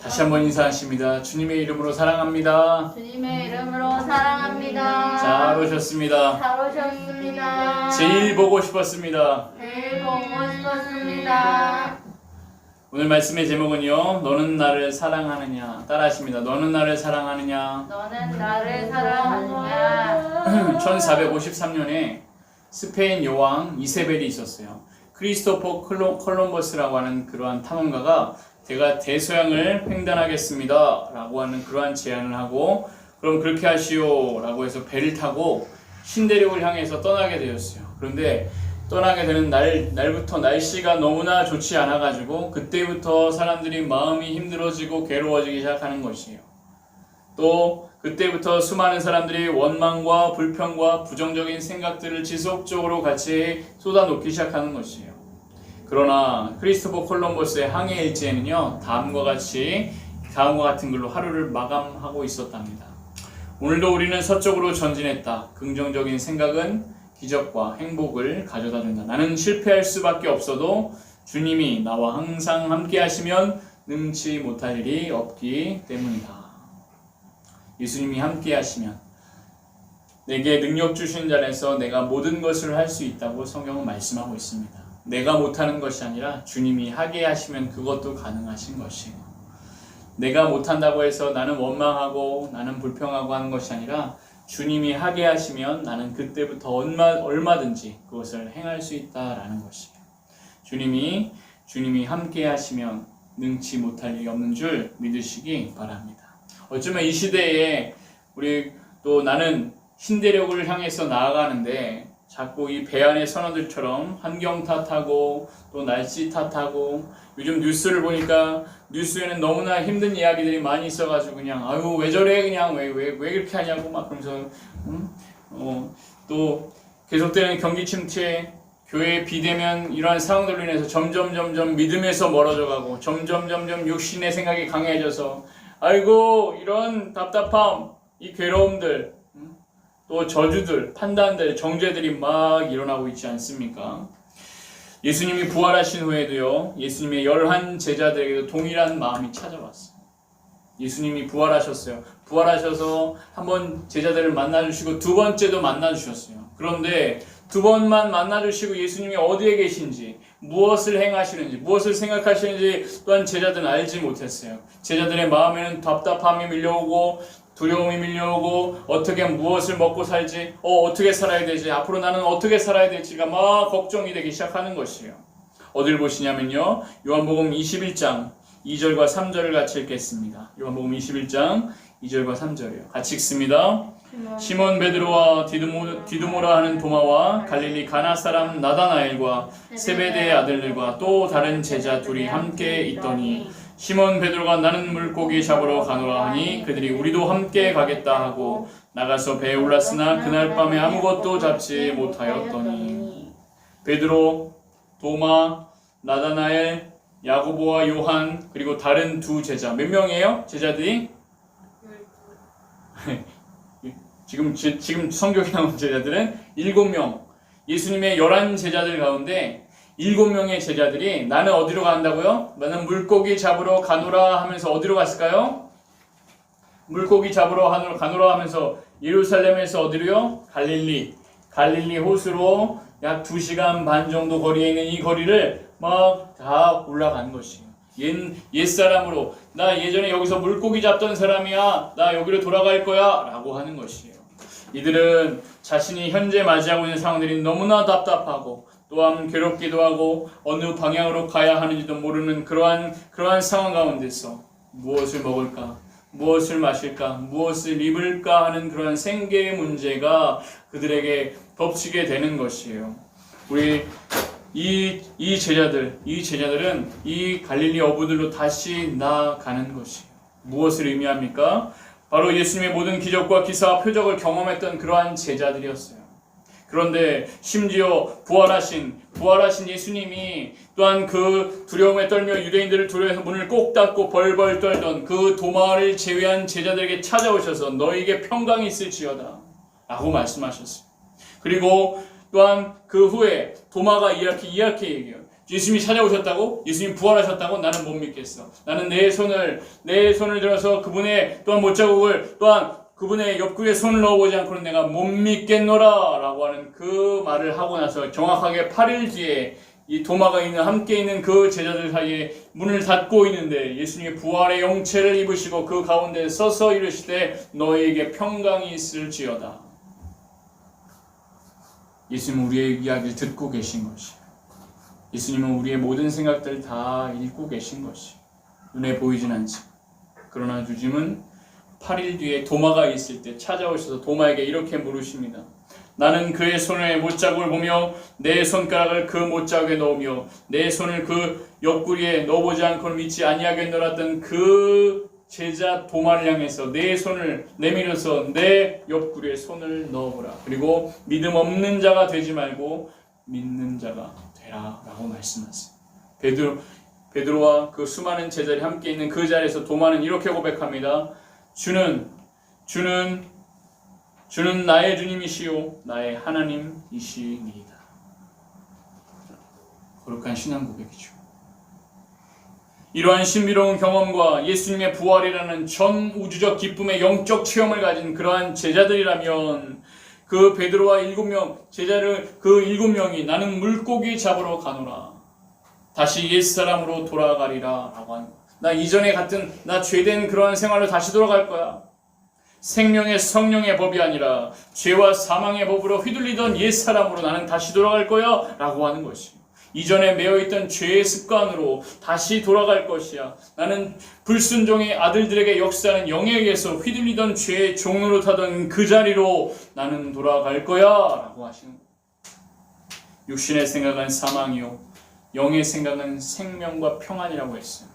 다시 한번 인사하십니다. 주님의 이름으로 사랑합니다. 주님의 이름으로 사랑합니다. 잘 오셨습니다. 잘 오셨습니다. 제일 보고 싶었습니다. 제일 보고 싶었습니다. 오늘 말씀의 제목은요, 너는 나를 사랑하느냐. 따라하십니다. 너는 나를 사랑하느냐. 너는 나를 사랑하느냐. 1453년에 스페인 여왕 이세벨이 있었어요. 크리스토퍼 콜럼버스라고 하는 그러한 탐험가가 제가 대서양을 횡단하겠습니다 라고 하는 그러한 제안을 하고, 그럼 그렇게 하시오 라고 해서 배를 타고 신대륙을 향해서 떠나게 되었어요. 그런데 떠나게 되는 날부터 날씨가 너무나 좋지 않아 가지고 그때부터 사람들이 마음이 힘들어지고 괴로워지기 시작하는 것이에요. 또 그때부터 수많은 사람들이 원망과 불평과 부정적인 생각들을 지속적으로 같이 쏟아놓기 시작하는 것이에요. 그러나 크리스토퍼 콜럼버스의 항해 일지에는요, 다음과 같은 걸로 하루를 마감하고 있었답니다. 오늘도 우리는 서쪽으로 전진했다. 긍정적인 생각은 기적과 행복을 가져다 준다. 나는 실패할 수밖에 없어도 주님이 나와 항상 함께 하시면 능치 못할 일이 없기 때문이다. 예수님이 함께 하시면 내게 능력 주신 자리에서 내가 모든 것을 할 수 있다고 성경은 말씀하고 있습니다. 내가 못하는 것이 아니라 주님이 하게 하시면 그것도 가능하신 것이고, 내가 못한다고 해서 나는 원망하고 나는 불평하고 하는 것이 아니라 주님이 하게 하시면 나는 그때부터 얼마든지 그것을 행할 수 있다라는 것이에요. 주님이 함께 하시면 능치 못할 일이 없는 줄 믿으시기 바랍니다. 어쩌면 이 시대에 우리 또 나는 신대륙을 향해서 나아가는데 자꾸 이 배 안의 선원들처럼 환경 탓하고 또 날씨 탓하고, 요즘 뉴스를 보니까 뉴스에는 너무나 힘든 이야기들이 많이 있어가지고 그냥 아유 왜 저래, 그냥 왜 그렇게 하냐고 막 그러면서 또 계속되는 경기 침체, 교회에 비대면, 이러한 상황들로 인해서 점점 믿음에서 멀어져가고 점점 육신의 생각이 강해져서 아이고 이런 답답함, 이 괴로움들, 또 저주들, 판단들, 정죄들이 막 일어나고 있지 않습니까? 예수님이 부활하신 후에도요, 예수님의 11 제자들에게도 동일한 마음이 찾아왔어요. 예수님이 부활하셨어요. 부활하셔서 한번 제자들을 만나주시고 두 번째도 만나주셨어요. 그런데 두 번만 만나주시고 예수님이 어디에 계신지, 무엇을 행하시는지, 무엇을 생각하시는지 또한 제자들은 알지 못했어요. 제자들의 마음에는 답답함이 밀려오고 두려움이 밀려오고, 어떻게 무엇을 먹고 살지, 어떻게 살아야 되지, 앞으로 나는 어떻게 살아야 될지가 막 걱정이 되기 시작하는 것이에요. 어딜 보시냐면요, 요한복음 21장 2절과 3절을 같이 읽겠습니다. 요한복음 21장 2절과 3절이에요. 같이 읽습니다. 시몬 베드로와 디두모라 하는 도마와 갈릴리 가나 사람 나다나엘과 세베대의 아들들과 또 다른 제자 둘이 함께 있더니, 시몬 베드로가 나는 물고기 잡으러 가노라 하니 그들이 우리도 함께 가겠다 하고 나가서 배에 올랐으나 그날 밤에 아무것도 잡지 못하였더니, 베드로, 도마, 나다나엘, 야고보와 요한, 그리고 다른 두 제자, 몇 명이에요? 제자들이? 지금 성경에 나온 제자들은 7명. 예수님의 11 제자들 가운데 7명의 제자들이 나는 어디로 간다고요? 나는 물고기 잡으러 가노라 하면서 어디로 갔을까요? 물고기 잡으러 가노라 하면서 예루살렘에서 어디로요? 갈릴리 호수로 약 2시간 반 정도 거리에 있는 이 거리를 막 다 올라간 것이에요. 옛사람으로 나 예전에 여기서 물고기 잡던 사람이야, 나 여기로 돌아갈 거야 라고 하는 것이에요. 이들은 자신이 현재 맞이하고 있는 상황들이 너무나 답답하고 또한 괴롭기도 하고 어느 방향으로 가야 하는지도 모르는 그러한 상황 가운데서 무엇을 먹을까, 무엇을 마실까, 무엇을 입을까 하는 그러한 생계의 문제가 그들에게 덮치게 되는 것이에요. 우리 이 제자들은 이 갈릴리 어부들로 다시 나아가는 것이에요. 무엇을 의미합니까? 바로 예수님의 모든 기적과 기사와 표적을 경험했던 그러한 제자들이었어요. 그런데 심지어 부활하신 예수님이 또한 그 두려움에 떨며 유대인들을 두려워해서 문을 꼭 닫고 벌벌 떨던 그 도마를 제외한 제자들에게 찾아오셔서 너희에게 평강이 있을지어다 라고 말씀하셨어요. 그리고 또한 그 후에 도마가 이렇게 얘기해요. 예수님이 찾아오셨다고? 예수님 부활하셨다고? 나는 못 믿겠어. 나는 내 손을 들어서 그분의 또한 못자국을 또한 그분의 옆구리에 손을 넣어보지 않고는 내가 못 믿겠노라 라고 하는 그 말을 하고 나서 정확하게 8일 뒤에 이 도마가 있는 함께 있는 그 제자들 사이에 문을 닫고 있는데 예수님이 부활의 영체를 입으시고 그 가운데 서서 이르시되 너희에게 평강이 있을지어다. 예수님은 우리의 이야기를 듣고 계신 것이, 예수님은 우리의 모든 생각들을 다 읽고 계신 것이 눈에 보이진 않지. 그러나 주님은 8일 뒤에 도마가 있을 때 찾아오셔서 도마에게 이렇게 물으십니다. 나는 그의 손에 못자국을 보며 내 손가락을 그 못자국에 넣으며 내 손을 그 옆구리에 넣어보지 않고는 믿지 아니하겠노라던 그 제자 도마를 향해서 내 손을 내밀어서 내 옆구리에 손을 넣어보라. 그리고 믿음 없는 자가 되지 말고 믿는 자가 되라 라고 말씀하세요. 베드로와 그 수많은 제자들이 함께 있는 그 자리에서 도마는 이렇게 고백합니다. 주는 나의 주님이시요 나의 하나님이시니이다. 거룩한 신앙 고백이죠. 이러한 신비로운 경험과 예수님의 부활이라는 전 우주적 기쁨의 영적 체험을 가진 그러한 제자들이라면 그 베드로와 7명 제자를 그 7명이 나는 물고기 잡으러 가노라. 다시 옛사람으로 돌아가리라 라고 하는 거야. 나 이전에 같은 나 죄된 그러한 생활로 다시 돌아갈 거야. 생명의 성령의 법이 아니라 죄와 사망의 법으로 휘둘리던 옛사람으로 나는 다시 돌아갈 거야 라고 하는 것이 이전에 매여있던 죄의 습관으로 다시 돌아갈 것이야. 나는 불순종의 아들들에게 역사하는 영에 의해서 휘둘리던 죄의 종로로 타던 그 자리로 나는 돌아갈 거야 라고 하시는 거예요. 육신의 생각은 사망이요 영의 생각은 생명과 평안이라고 했어요.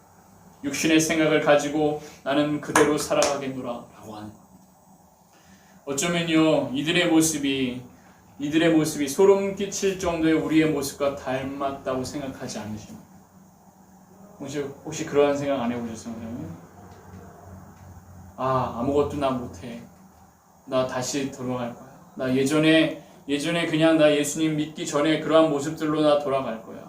육신의 생각을 가지고 나는 그대로 살아가겠노라 라고 하는 거예요. 어쩌면요 이들의 모습이 소름 끼칠 정도의 우리의 모습과 닮았다고 생각하지 않으십니까? 혹시 그러한 생각 안 해보셨어요? 아무것도 나 못해. 나 다시 돌아갈 거야. 나 예전에 그냥 나 예수님 믿기 전에 그러한 모습들로 나 돌아갈 거야.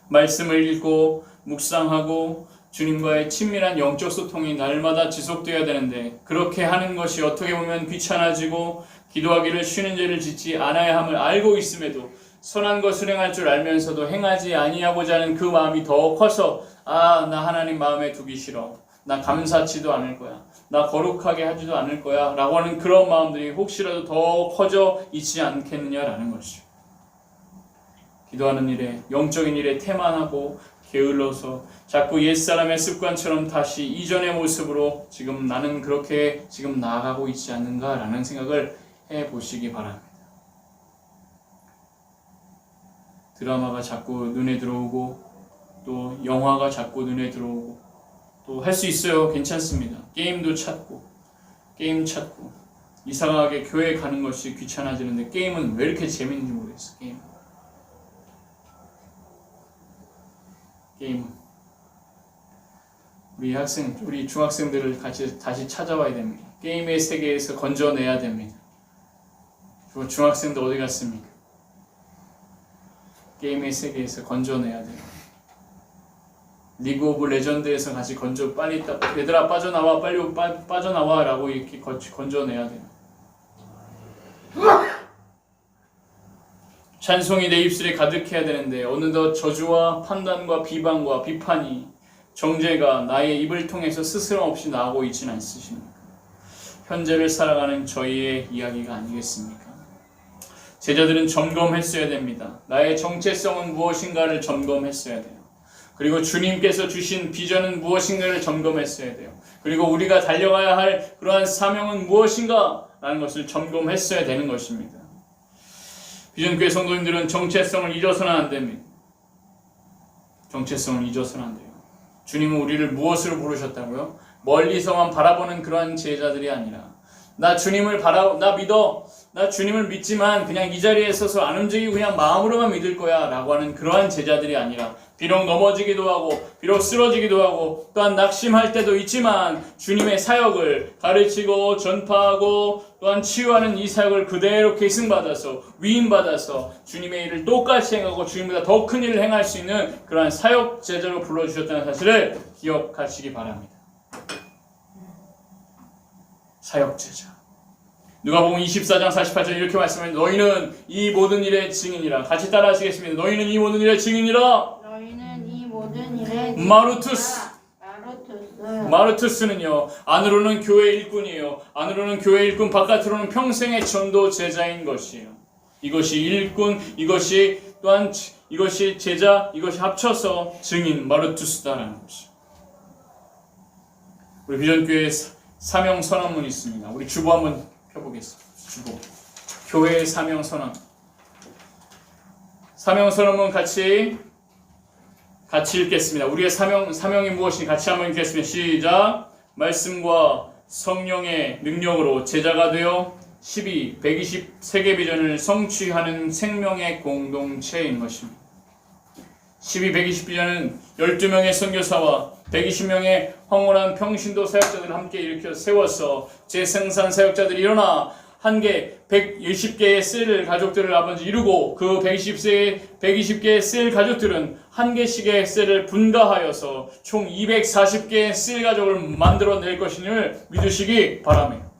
말씀을 읽고 묵상하고 주님과의 친밀한 영적 소통이 날마다 지속되어야 되는데 그렇게 하는 것이 어떻게 보면 귀찮아지고 기도하기를 쉬는 죄를 짓지 않아야 함을 알고 있음에도 선한 것을 행할 줄 알면서도 행하지 아니하고자 하는 그 마음이 더 커서 나 하나님 마음에 두기 싫어. 나 감사치도 않을 거야. 나 거룩하게 하지도 않을 거야 라고 하는 그런 마음들이 혹시라도 더 커져 있지 않겠느냐라는 것이죠. 기도하는 일에 영적인 일에 태만하고 게을러서 자꾸 옛사람의 습관처럼 다시 이전의 모습으로 지금 나는 그렇게 지금 나아가고 있지 않는가라는 생각을 해보시기 바랍니다. 드라마가 자꾸 눈에 들어오고 또 영화가 자꾸 눈에 들어오고 또 할 수 있어요. 괜찮습니다. 게임도 찾고 이상하게 교회 가는 것이 귀찮아지는데 게임은 왜 이렇게 재밌는지 모르겠어. 게임은 우리 중학생들을 같이 다시 찾아와야 됩니다. 게임의 세계에서 건져내야 됩니다. 중학생들 어디 갔습니까? 게임의 세계에서 건져내야 돼요. 리그 오브 레전드에서 같이 빨리 얘들아 빠져나와 빨리 빠져나와 라고 이렇게 건져내야 돼요. 찬송이 내 입술에 가득해야 되는데 어느덧 저주와 판단과 비방과 비판이 정죄가 나의 입을 통해서 스스럼 없이 나오고 있지는 않으십니까? 현재를 살아가는 저희의 이야기가 아니겠습니까? 제자들은 점검했어야 됩니다. 나의 정체성은 무엇인가를 점검했어야 돼요. 그리고 주님께서 주신 비전은 무엇인가를 점검했어야 돼요. 그리고 우리가 달려가야 할 그러한 사명은 무엇인가 라는 것을 점검했어야 되는 것입니다. 비전교회 성도님들은 정체성을 잊어서는 안 됩니다. 정체성을 잊어서는 안 돼요. 주님은 우리를 무엇으로 부르셨다고요? 멀리서만 바라보는 그러한 제자들이 아니라 나 믿어. 나 주님을 믿지만 그냥 이 자리에 서서 안 움직이고 그냥 마음으로만 믿을 거야 라고 하는 그러한 제자들이 아니라 비록 넘어지기도 하고 비록 쓰러지기도 하고 또한 낙심할 때도 있지만 주님의 사역을 가르치고 전파하고 또한 치유하는 이 사역을 그대로 계승받아서 위임받아서 주님의 일을 똑같이 행하고 주님보다 더 큰 일을 행할 수 있는 그러한 사역 제자로 불러주셨다는 사실을 기억하시기 바랍니다. 사역 제자. 누가복음 24장 48절 이렇게 말씀합니다. 너희는 이 모든 일의 증인이라. 같이 따라 하시겠습니다. 너희는 이 모든 일의 증인이라. 너희는 이 모든 일에 마루투스. 마루투스. 마르투스는요, 안으로는 교회 일꾼이에요. 안으로는 교회 일꾼, 바깥으로는 평생의 전도 제자인 것이에요. 이것이 일꾼, 이것이 또한 이것이 제자, 이것이 합쳐서 증인 마르투스다라는 것이에요. 우리 비전교회 사명 선언문이 있습니다. 우리 주보 한번 펴보겠습니다. 주보. 교회의 사명 선언. 사명 선언문 같이 읽겠습니다. 우리의 사명이 무엇인지 같이 한번 읽겠습니다. 시작. 말씀과 성령의 능력으로 제자가 되어 123개 비전을 성취하는 생명의 공동체인 것입니다. 120비전은 12명의 선교사와 120명의 황홀한 평신도 사역자들을 함께 일으켜 세워서 재생산 사역자들이 일어나 한 개 120개의 셀 가족들을 아버지 이루고 그 120개의 셀 가족들은 한 개씩의 셀을 분가하여서 총 240개의 셀 가족을 만들어낼 것임을 믿으시기 바랍니다.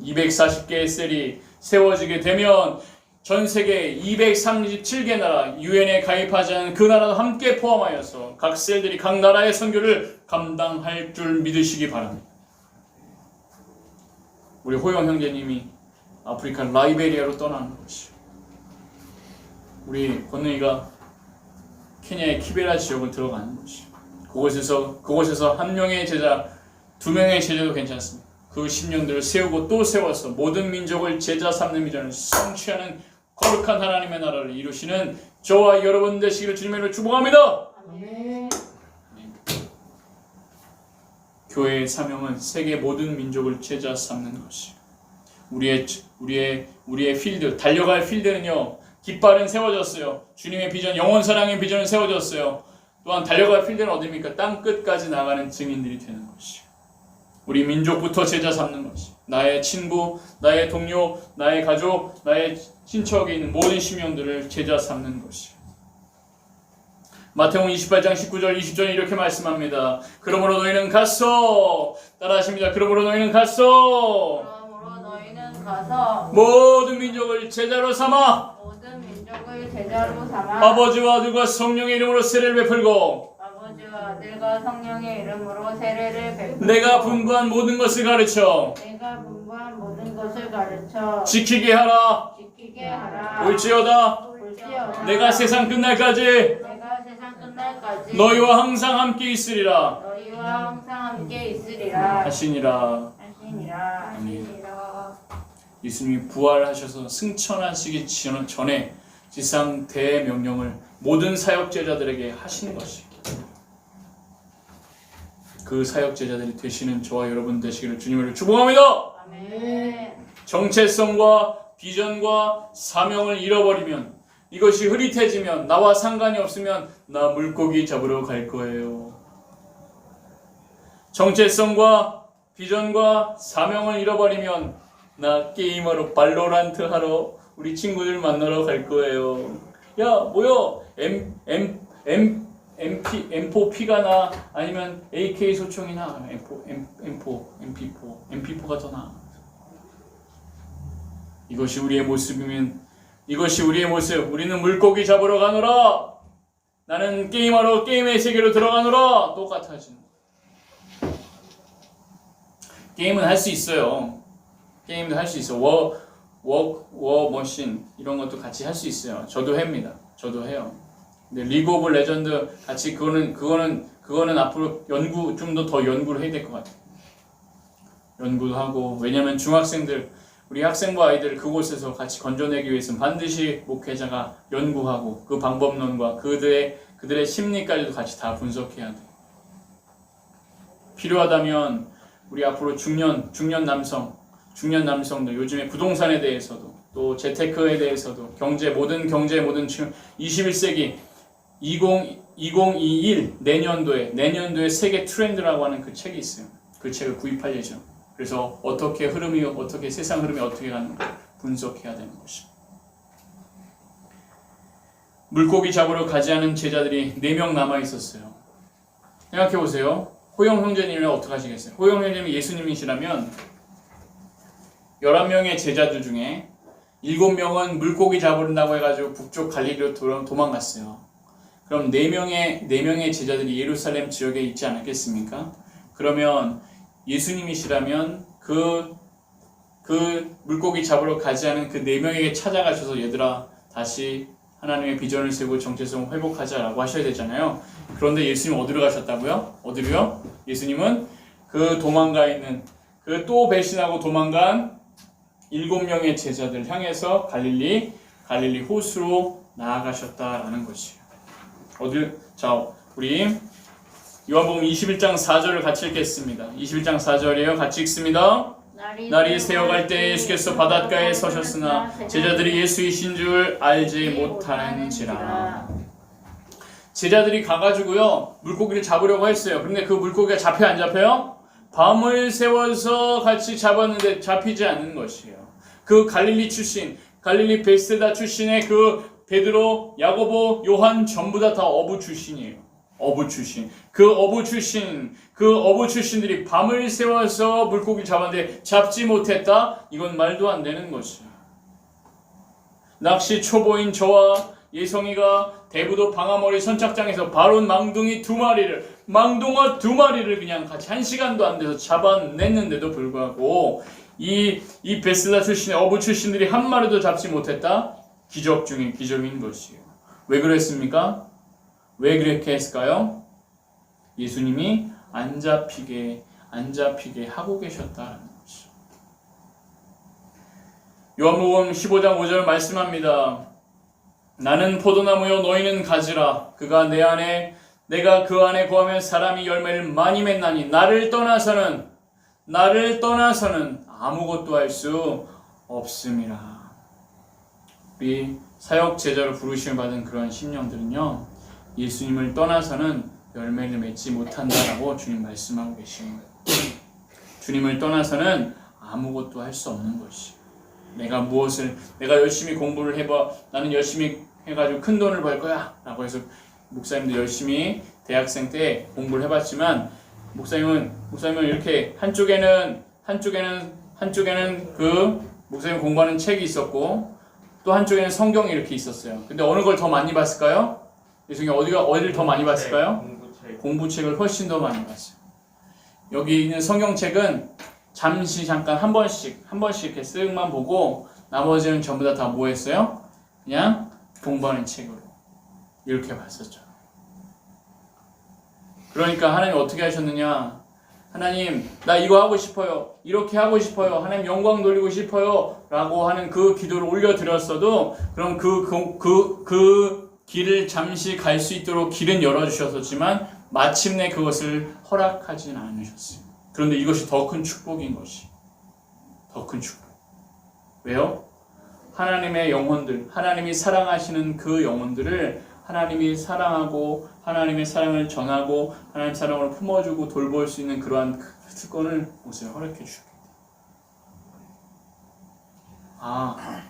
240개의 셀이 세워지게 되면 전 세계 237개 나라 유엔에 가입하지 않은 그 나라도 함께 포함하여서 각 셀들이 각 나라의 선교를 감당할 줄 믿으시기 바랍니다. 우리 호영 형제님이 아프리카 라이베리아로 떠나는 것이요. 우리 권능이가 케냐의 키베라 지역을 들어가는 것이요. 그곳에서 한 명의 제자, 두 명의 제자도 괜찮습니다. 그 10년들을 세우고 또 세워서 모든 민족을 제자 삼는 비전을 성취하는 거룩한 하나님의 나라를 이루시는 저와 여러분 되시기를 주님의 이름으로 축복합니다. 아멘. 교회의 사명은 세계 모든 민족을 제자 삼는 것이요. 우리의 필드, 달려갈 필드는요. 깃발은 세워졌어요. 주님의 비전, 영원 사랑의 비전은 세워졌어요. 또한 달려갈 필드는 어디입니까? 땅 끝까지 나가는 증인들이 되는 것이요. 우리 민족부터 제자 삼는 것이. 나의 친구, 나의 동료, 나의 가족, 나의 친척에 있는 모든 심령들을 제자 삼는 것이. 마태복음 28장 19절 20절에 이렇게 말씀합니다. 그러므로 너희는 가서 따라하십니다. 그러므로 너희는 가서 모든 민족을 제자로 삼아 아버지와 아들과 성령의 이름으로 세례를 베풀고 아들과 성령의 이름으로 세례를 베풀고 내가 분부한 모든 것을 가르쳐 지키게 하라. 올지어다 내가 세상 끝날까지 너희와 항상 함께 있으리라 하시니라. 예수님이 부활하셔서 승천하시기 전에 지상 대명령을 모든 사역 제자들에게 하신 것이. 그 사역 제자들이 되시는 저와 여러분 되시기를 주님을 축복합니다. 아멘. 정체성과 비전과 사명을 잃어버리면, 이것이 흐릿해지면, 나와 상관이 없으면 나 물고기 잡으러 갈 거예요. 정체성과 비전과 사명을 잃어버리면 나 게임하러 발로란트 하러 우리 친구들 만나러 갈 거예요. 야 뭐야 M4P가 나 아니면 AK 소총이나 MP4가 더 나아. 이것이 우리의 모습이면, 이것이 우리의 모습. 우리는 물고기 잡으러 가노라. 나는 게임하러 게임의 세계로 들어가노라. 똑같아지는. 게임은 할 수 있어요. 게임도 할 수 있어. 워머신 이런 것도 같이 할 수 있어요. 저도 합니다. 저도 해요. 근데 리그 오브 레전드 같이 그거는 앞으로 좀 더 연구를 해야 될 것 같아요. 연구도 하고. 왜냐면 중학생들, 우리 학생부 아이들 그곳에서 같이 건져내기 위해서는 반드시 목회자가 연구하고 그 방법론과 그들의 심리까지도 같이 다 분석해야 돼요. 필요하다면 우리 앞으로 중년 남성, 중년 남성들, 요즘에 부동산에 대해서도 또 재테크에 대해서도 모든 21세기 2021 내년도에 세계 트렌드라고 하는 그 책이 있어요. 그 책을 구입할 예정. 그래서 세상 흐름이 어떻게 가는가 분석해야 되는 것입니다. 물고기 잡으러 가지 않은 제자들이 4명 남아 있었어요. 생각해 보세요. 호영 형제님이면 어떻게 하시겠어요? 호영 형제님이 예수님이시라면 11명의 제자들 중에 7명은 물고기 잡으려고 해가지고 북쪽 갈릴리로 도망갔어요. 그럼 4명의 제자들이 예루살렘 지역에 있지 않았겠습니까? 그러면 예수님이시라면 그 물고기 잡으러 가지 않은 그 4명에게 찾아가셔서 얘들아 다시 하나님의 비전을 세우고 정체성을 회복하자라고 하셔야 되잖아요. 그런데 예수님 어디로 가셨다고요? 어디로요? 예수님은 그 도망가 있는 그 또 배신하고 도망간 7명의 제자들 향해서 갈릴리 호수로 나아가셨다라는 것이에요. 자, 우리 요한복음 21장 4절을 같이 읽겠습니다. 21장 4절이에요. 같이 읽습니다. 날이 새어갈 때 예수께서 바닷가에 서셨으나 제자들이 예수이신 줄 알지 못하는지라. 제자들이 가가지고요 물고기를 잡으려고 했어요. 그런데 그 물고기가 잡혀요, 안 잡혀요? 밤을 새워서 같이 잡았는데 잡히지 않는 것이에요. 그 갈릴리 베세다 출신의 그 베드로, 야고보, 요한 전부 다 어부 출신이에요. 어부 출신들이 밤을 새워서 물고기 잡았는데 잡지 못했다? 이건 말도 안 되는 것이에요. 낚시 초보인 저와 예성이가 대부도 방아머리 선착장에서 바로 망둥어 2마리를 그냥 같이 1시간도 안 돼서 잡아냈는데도 불구하고 이 베슬라 출신의 어부 출신들이 한 마리도 잡지 못했다? 기적 중에 기적인 것이에요. 왜 그랬습니까? 왜 그렇게 했을까요? 예수님이 안 잡히게 하고 계셨다는 것이죠. 요한복음 15장 5절 말씀합니다. 나는 포도나무요 너희는 가지라. 그가 내 안에 내가 그 안에 거하면 사람이 열매를 많이 맺나니 나를 떠나서는 아무것도 할 수 없음이라. 우리 사역 제자로 부르심을 받은 그러한 심령들은요 예수님을 떠나서는 열매를 맺지 못한다라고 주님 말씀하고 계시는 거예요. 주님을 떠나서는 아무것도 할 수 없는 것이. 내가 열심히 공부를 해봐. 나는 열심히 해가지고 큰 돈을 벌 거야. 라고 해서 목사님도 열심히 대학생 때 공부를 해봤지만 목사님은 이렇게 한쪽에는 그 목사님 공부하는 책이 있었고 또 한쪽에는 성경이 이렇게 있었어요. 근데 어느 걸 더 많이 봤을까요? 예수님이 어디를 더 많이 봤을까요? 공부책을 훨씬 더 많이 봤어요. 여기 있는 성경책은 잠깐 한 번씩 이렇게 쓱만 보고 나머지는 전부 다 뭐 했어요? 그냥 공부하는 책으로 이렇게 봤었죠. 그러니까 하나님 어떻게 하셨느냐? 하나님 나 이거 하고 싶어요. 이렇게 하고 싶어요. 하나님 영광 돌리고 싶어요. 라고 하는 그 기도를 올려드렸어도 그럼 그 길을 잠시 갈 수 있도록 길은 열어주셨었지만 마침내 그것을 허락하지는 않으셨어요. 그런데 이것이 더 큰 축복인 것이. 더 큰 축복. 왜요? 하나님의 영혼들, 하나님이 사랑하시는 그 영혼들을 하나님이 사랑하고 하나님의 사랑을 전하고 하나님의 사랑을 품어주고 돌볼 수 있는 그러한 특권을 우선 허락해 주셨기 때문에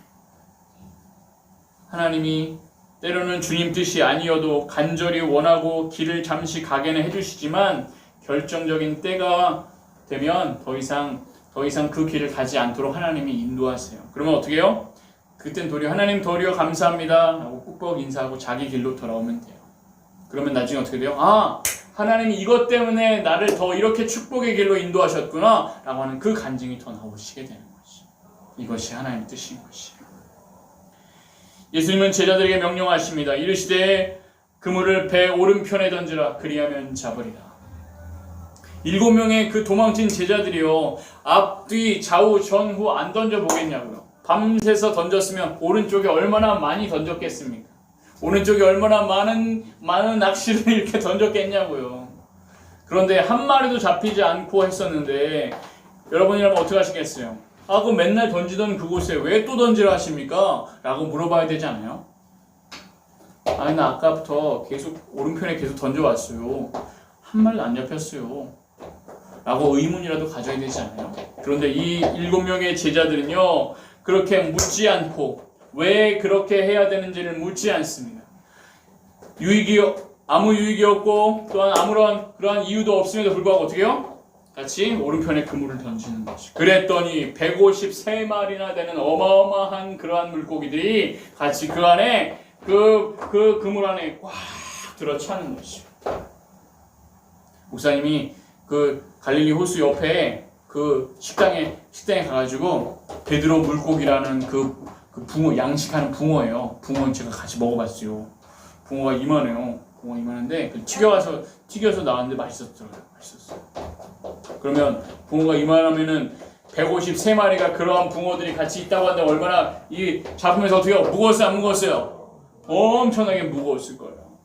하나님이 때로는 주님 뜻이 아니어도 간절히 원하고 길을 잠시 가게는 해주시지만 결정적인 때가 되면 더 이상 그 길을 가지 않도록 하나님이 인도하세요. 그러면 어떻게 해요? 그땐 하나님 도리어 감사합니다 하고 꾹꾹 인사하고 자기 길로 돌아오면 돼요. 그러면 나중에 어떻게 돼요? 하나님이 이것 때문에 나를 더 이렇게 축복의 길로 인도하셨구나 라고 하는 그 간증이 더 나오시게 되는 것이. 이것이 하나님의 뜻인 것이에요. 예수님은 제자들에게 명령하십니다. 이르시되 그물을 배 오른편에 던지라. 그리하면 잡으리라. 7명의 그 도망친 제자들이요 앞뒤 좌우 전후 안 던져보겠냐고요. 밤새서 던졌으면 오른쪽에 얼마나 많이 던졌겠습니까? 오른쪽에 얼마나 많은 낚시를 이렇게 던졌겠냐고요. 그런데 한 마리도 잡히지 않고 했었는데 여러분이라면 어떻게 하시겠어요? 그 맨날 던지던 그곳에 왜 또 던지라 하십니까? 라고 물어봐야 되지 않아요? 아니, 나 아까부터 계속 오른편에 계속 던져왔어요. 한 말도 안 잡혔어요. 라고 의문이라도 가져야 되지 않아요? 그런데 이 7명의 제자들은요, 그렇게 묻지 않고 왜 그렇게 해야 되는지를 묻지 않습니다. 아무 유익이 없고 또한 아무런 그러한 이유도 없음에도 불구하고 어떻게 해요? 같이 오른편에 그물을 던지는 것이. 그랬더니 153마리나 되는 어마어마한 그러한 물고기들이 같이 그 안에 그 그물 안에 꽉 들어차는 것이죠. 목사님이 그 갈릴리 호수 옆에 그 식당에 가가지고 베드로 물고기라는 그 붕어, 양식하는 붕어예요. 붕어 제가 같이 먹어봤어요. 붕어가 이만해요. 붕어 이만한데 튀겨서 나왔는데 맛있었어요. 그러면 붕어가 이만하면은 153마리가 그러한 붕어들이 같이 있다고 하는데 얼마나 이 잡으면서 어떻게 해요? 무거웠어요? 안 무거웠어요? 엄청나게 무거웠을 거예요.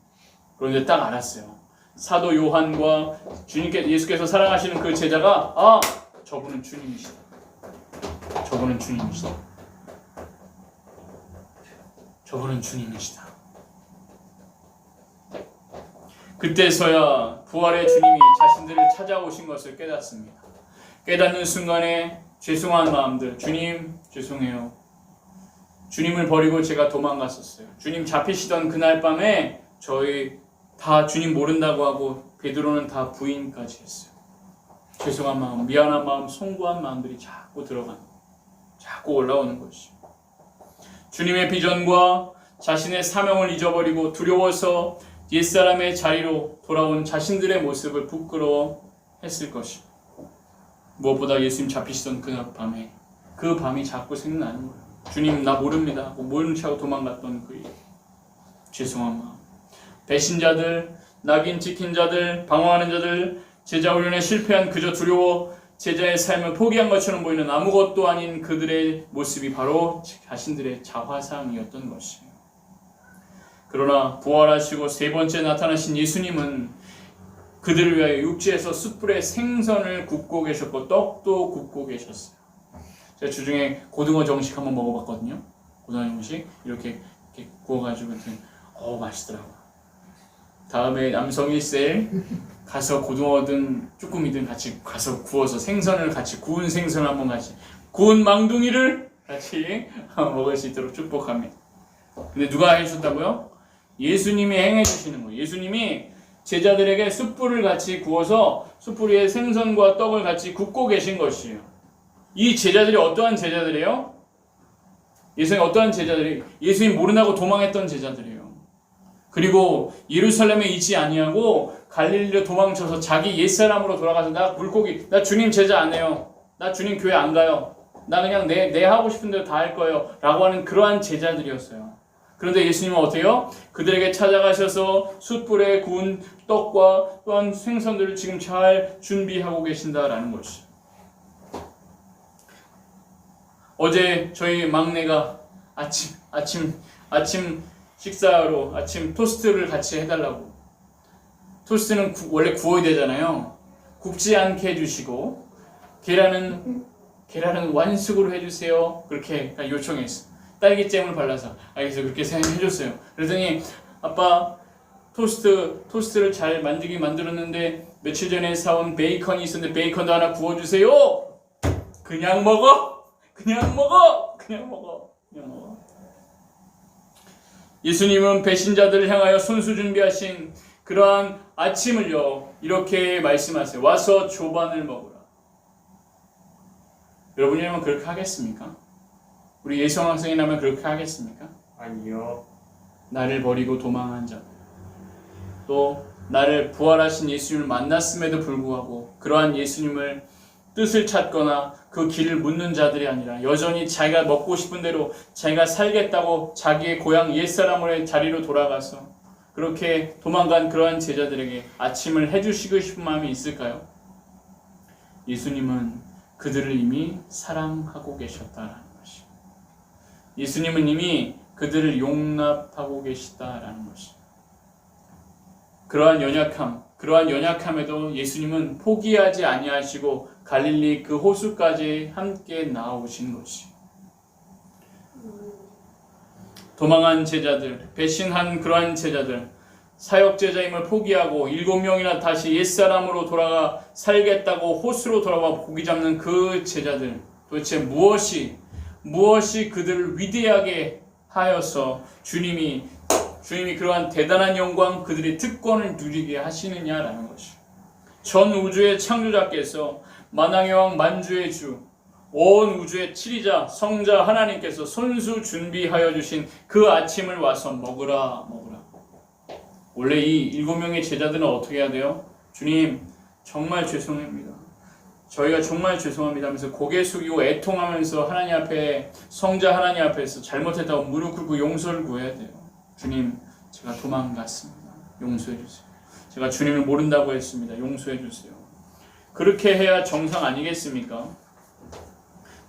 그런데 딱 알았어요. 사도 요한과 예수께서 사랑하시는 그 제자가 저분은 주님이시다. 저분은 주님이시다. 저분은 주님이시다. 그때서야 부활의 주님이 자신들을 찾아오신 것을 깨닫습니다. 깨닫는 순간에 죄송한 마음들, 주님 죄송해요. 주님을 버리고 제가 도망갔었어요. 주님 잡히시던 그날 밤에 저희 다 주님 모른다고 하고 베드로는 다 부인까지 했어요. 죄송한 마음, 미안한 마음, 송구한 마음들이 자꾸 올라오는 것이. 주님의 비전과 자신의 사명을 잊어버리고 두려워서 옛사람의 자리로 돌아온 자신들의 모습을 부끄러워했을 것이. 무엇보다 예수님 잡히시던 그 밤이 자꾸 생각나는 거예요. 주님 나 모릅니다 하고 모른 척하고 도망갔던 그 일. 죄송한 마음. 배신자들, 낙인 찍힌 자들, 방황하는 자들, 제자 훈련에 실패한 그저 두려워 제자의 삶을 포기한 것처럼 보이는 아무것도 아닌 그들의 모습이 바로 자신들의 자화상이었던 것이에요. 그러나 부활하시고 세 번째 나타나신 예수님은 그들을 위하여 육지에서 숯불에 생선을 굽고 계셨고 떡도 굽고 계셨어요. 제가 주중에 고등어 정식 한번 먹어봤거든요. 고등어 정식 이렇게 구워가지고 맛있더라고요. 다음에 남성 1셀 가서 고등어든 쭈꾸미든 같이 가서 구워서 생선을 같이 구운 생선을 한번 같이 구운 망둥이를 같이 먹을 수 있도록 축복합니다. 근데 누가 해줬다고요? 예수님이 행해주시는 거예요. 예수님이 제자들에게 숯불을 같이 구워서 숯불 위에 생선과 떡을 같이 굽고 계신 것이에요. 이 제자들이 어떠한 제자들이에요? 예수님 어떠한 제자들이? 예수님 모른다고 도망했던 제자들이에요. 그리고 예루살렘에 있지 아니하고 갈릴리로 도망쳐서 자기 옛사람으로 돌아가서 나 주님 제자 안 해요. 나 주님 교회 안 가요. 나 그냥 내 하고 싶은 대로 다 할 거예요. 라고 하는 그러한 제자들이었어요. 그런데 예수님은 어때요? 그들에게 찾아가셔서 숯불에 구운 떡과 또한 생선들을 지금 잘 준비하고 계신다라는 것이죠. 어제 저희 막내가 아침 식사로 아침 토스트를 같이 해달라고. 토스트는 원래 구워야 되잖아요. 굽지 않게 해주시고 계란은 완숙으로 해주세요. 그렇게 요청했어. 딸기잼을 발라서 알겠어요. 그렇게 해줬어요. 그랬더니 아빠 토스트를 잘 만들었는데 며칠 전에 사온 베이컨이 있었는데 베이컨도 하나 구워주세요. 그냥 먹어. 예수님은 배신자들을 향하여 손수 준비하신 그러한 아침을요 이렇게 말씀하세요. 와서 조반을 먹으라. 여러분이라면 그렇게 하겠습니까? 우리 예성학생이라면 그렇게 하겠습니까? 아니요. 나를 버리고 도망한 자, 또 나를 부활하신 예수님을 만났음에도 불구하고 그러한 예수님을 뜻을 찾거나 그 길을 묻는 자들이 아니라 여전히 자기가 먹고 싶은 대로 자기가 살겠다고 자기의 고향 옛사람의 자리로 돌아가서 그렇게 도망간 그러한 제자들에게 아침을 해주시고 싶은 마음이 있을까요? 예수님은 그들을 이미 사랑하고 계셨다라는 것이. 예수님은 이미 그들을 용납하고 계시다라는 것이. 그러한 연약함, 그러한 연약함에도 예수님은 포기하지 아니하시고 갈릴리 그 호수까지 함께 나아오신 것이. 도망한 제자들, 배신한 그러한 제자들, 사역 제자임을 포기하고 7명이나 다시 옛사람으로 돌아가 살겠다고 호수로 돌아와 고기 잡는 그 제자들, 도대체 무엇이 그들을 위대하게 하여서 주님이 그러한 대단한 영광, 그들의 특권을 누리게 하시느냐라는 것이. 전 우주의 창조자께서 만왕의 왕 만주의 주, 온 우주의 치리자 성자 하나님께서 손수 준비하여 주신 그 아침을 와서 먹으라. 원래 이 7명의 제자들은 어떻게 해야 돼요? 주님 정말 죄송합니다. 저희가 정말 죄송합니다 하면서 고개 숙이고 애통하면서 하나님 앞에, 성자 하나님 앞에서 잘못했다고 무릎 꿇고 용서를 구해야 돼요. 주님, 제가 도망갔습니다. 용서해 주세요. 제가 주님을 모른다고 했습니다. 용서해 주세요. 그렇게 해야 정상 아니겠습니까?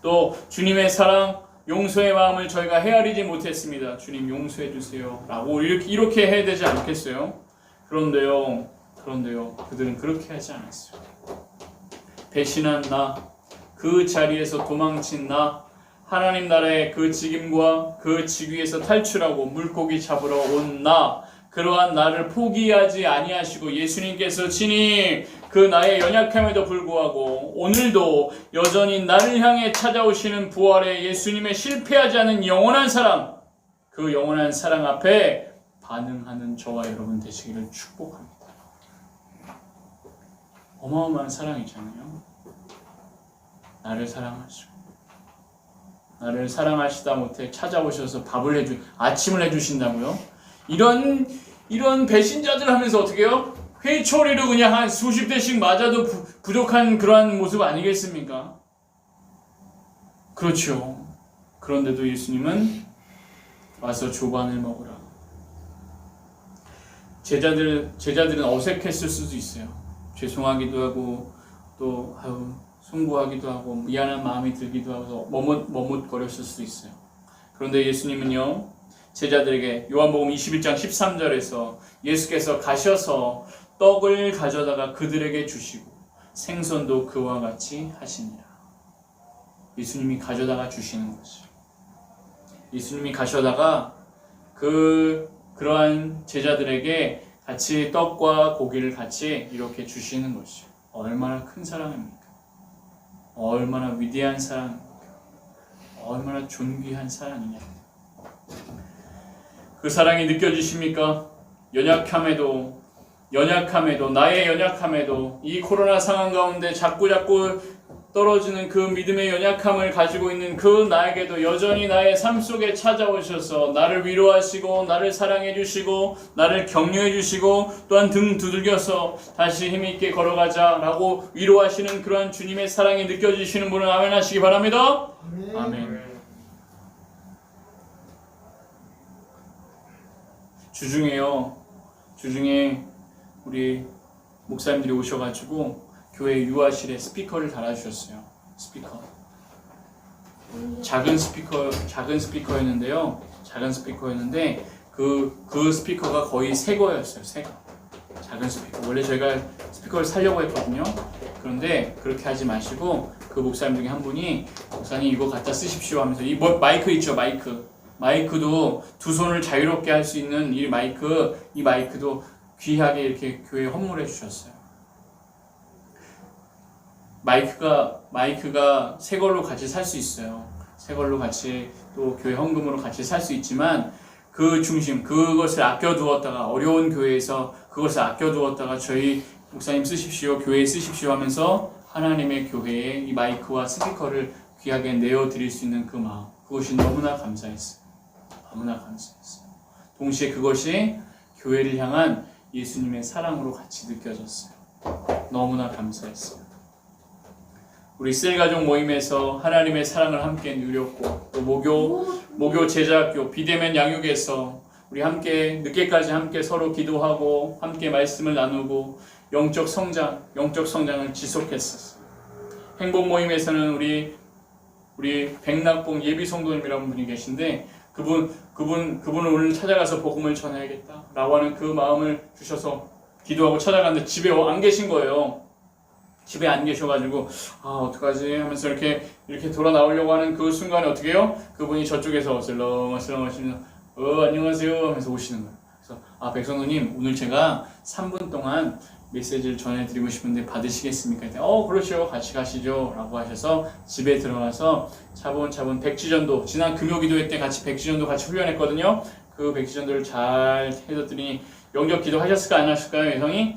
또 주님의 사랑, 용서의 마음을 저희가 헤아리지 못했습니다. 주님 용서해 주세요 라고 이렇게 해야 되지 않겠어요? 그런데요 그들은 그렇게 하지 않았어요. 배신한 나, 그 자리에서 도망친 나, 하나님 나라의 그 직임과 그 직위에서 탈출하고 물고기 잡으러 온 나, 그러한 나를 포기하지 아니하시고 예수님께서 친히 그 나의 연약함에도 불구하고 오늘도 여전히 나를 향해 찾아오시는 부활의 예수님의 실패하지 않은 영원한 사랑, 그 영원한 사랑 앞에 반응하는 저와 여러분 되시기를 축복합니다. 어마어마한 사랑이잖아요. 나를 사랑하시고, 나를 사랑하시다 못해 찾아오셔서 아침을 해주신다고요? 이런 배신자들 하면서 어떻게 해요? 회초리로 그냥 한 수십 대씩 맞아도 부족한 그러한 모습 아니겠습니까? 그렇죠. 그런데도 예수님은 와서 조반을 먹으라. 제자들은 어색했을 수도 있어요. 죄송하기도 하고 또 송구하기도 하고 미안한 마음이 들기도 하고 머뭇거렸을 수도 있어요. 그런데 예수님은요, 제자들에게 요한복음 21장 13절에서 예수께서 가셔서 떡을 가져다가 그들에게 주시고 생선도 그와 같이 하시니라. 예수님이 가져다가 주시는 것이죠. 예수님이 가셔다가 그러한 제자들에게 같이 떡과 고기를 같이 이렇게 주시는 것이죠. 얼마나 큰 사랑입니까? 얼마나 위대한 사랑입니까? 얼마나 존귀한 사랑이냐. 그 사랑이 느껴지십니까? 연약함에도 나의 연약함에도 이 코로나 상황 가운데 자꾸 떨어지는 그 믿음의 연약함을 가지고 있는 그 나에게도 여전히 나의 삶 속에 찾아오셔서 나를 위로하시고 나를 사랑해 주시고 나를 격려해 주시고 또한 등 두들겨서 다시 힘있게 걸어가자 라고 위로하시는 그러한 주님의 사랑이 느껴지시는 분은 아멘 하시기 바랍니다. 아멘. 주중에 우리 목사님들이 오셔가지고 교회 유아실에 스피커를 달아주셨어요. 스피커. 작은 스피커였는데요. 작은 스피커였는데 그 스피커가 거의 새 거였어요. 새 거. 작은 스피커. 원래 저희가 스피커를 사려고 했거든요. 그런데 그렇게 하지 마시고 그 목사님 중에 한 분이 목사님 이거 갖다 쓰십시오 하면서 이 마이크 있죠. 마이크도 두 손을 자유롭게 할 수 있는 이 마이크도 귀하게 이렇게 교회에 헌물해 주셨어요. 마이크가 새 걸로 같이 살 수 있어요. 새 걸로 같이 또 교회 헌금으로 같이 살 수 있지만 그 중심, 그것을 아껴두었다가 어려운 교회에서 그것을 아껴두었다가 저희 목사님 쓰십시오, 교회에 쓰십시오 하면서 하나님의 교회에 이 마이크와 스피커를 귀하게 내어드릴 수 있는 그 마음, 그것이 너무나 감사했어요. 너무나 감사했어요. 동시에 그것이 교회를 향한 예수님의 사랑으로 같이 느껴졌어요. 너무나 감사했어요. 우리 셀가족 모임에서 하나님의 사랑을 함께 누렸고 또 모교 제자학교 비대면 양육에서 우리 함께 늦게까지 함께 서로 기도하고 함께 말씀을 나누고 영적 성장을 지속했었어요. 행복 모임에서는 우리 백낙봉 예비 성도님이라는 분이 계신데 그분을 오늘 찾아가서 복음을 전해야겠다라고 하는 그 마음을 주셔서 기도하고 찾아갔는데 집에 안 계신 거예요. 집에 안 계셔가지고 어떡하지 하면서 이렇게 돌아 나오려고 하는 그 순간에 어떻게 해요? 그분이 저쪽에서 슬렁슬렁 하시면서 안녕하세요 하면서 오시는 거예요. 그래서 백성도님 오늘 제가 3분 동안 메시지를 전해드리고 싶은데 받으시겠습니까? 그렇죠. 같이 가시죠 라고 하셔서 집에 들어가서 차분차분 백지전도, 지난 금요기도회 때 같이 백지전도 같이 훈련했거든요. 그 백지전도를 잘 해줬더니 영접 기도 하셨을까 안 하셨을까요, 예성이?